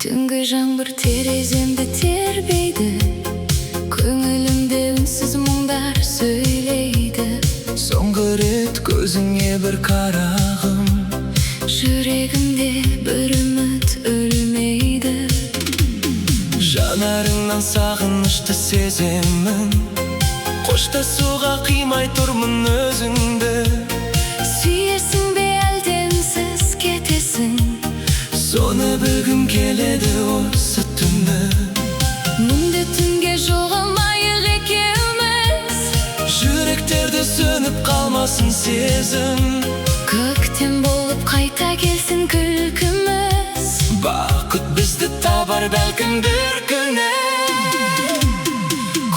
Түнгі жаңбыр тереземді тербейді, көңілімде үнсіз мұңдар сөйлейді. Соңғы рет көзіңе бір қарағым, жүрегімде бір үміт өлмейді. Жанарыңнан сағынышты сеземін, қоштасуға қимай тұрмын өзіңді. Сүйесің бе әлде үнсіз кетесің, соны білгім келеді осы түні. мұнда түнге жоғалмайық екеуміз, жүректерді сөніп қалмасын сезім. көктем болып қайта келсін күлкіміз, Бақыт бізді табар бәлкім бір күні.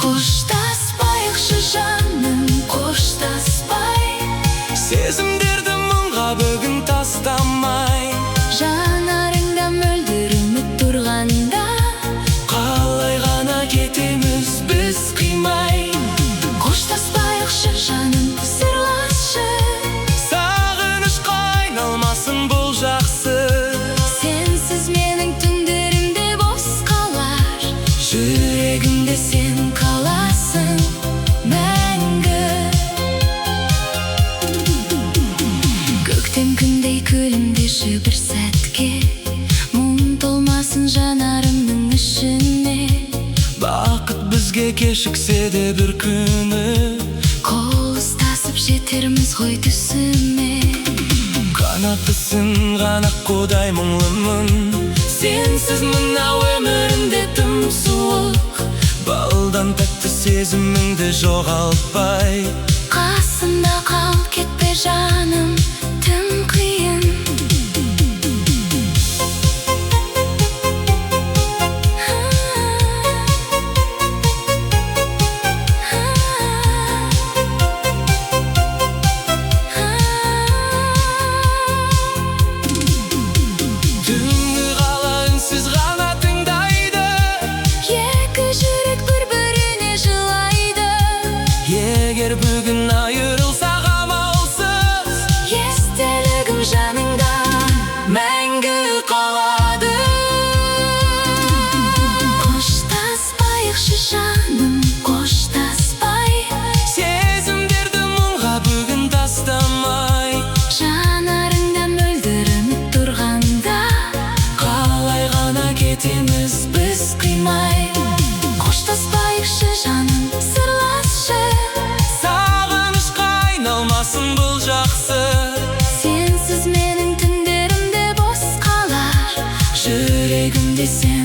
қоштаспайықшы жаным, қоштаспай, Сезімдерді мұңға бүгін тастамай. жанарыңда мөлдір үміт тұрғанда, Қалай ғана кетеміз біз қимай. қоштаспайықшы жаным, сырласшы, Сағынышқа айналмасын бұл жақсы. сенсіз менің түндерімде бос қалар, Жүрегімде сен қаласың мәңгі. Көктем күндей күлімдеші бір сәтке, мұң толмасын жанарымның ішіне. бақыт бізге кешіксе де бір күні, қол ұстасып жетерміз ғой түсіме. қанаты сынған аққудай мұңлымын. Сенсіз мына өмірімде тым суық, балдан тәтті сезіміңді жоғалтпай. Қасымда қал, кетпе жаным, тым қиын. Түнгі қала үнсіз ғана тыңдайды, Екі жүрек бір-біріне жылайды. егер бүгін айырылсақ амалсыз, Естелігім жаныңда мәңгі қалады. Қоштаспайықшы жаным, қоштаспай, сезімдерді мұңға бүгін тастамай. жанарыңда мөлдір үміт тұрғанда, Қалай ғана кетеміз біз қимай. Қоштаспайықшы жаным, сырласшы, сағынышқа айналмасын бұл жақсы. сенсіз менің түндерімде бос қалар, Жүрегімде сен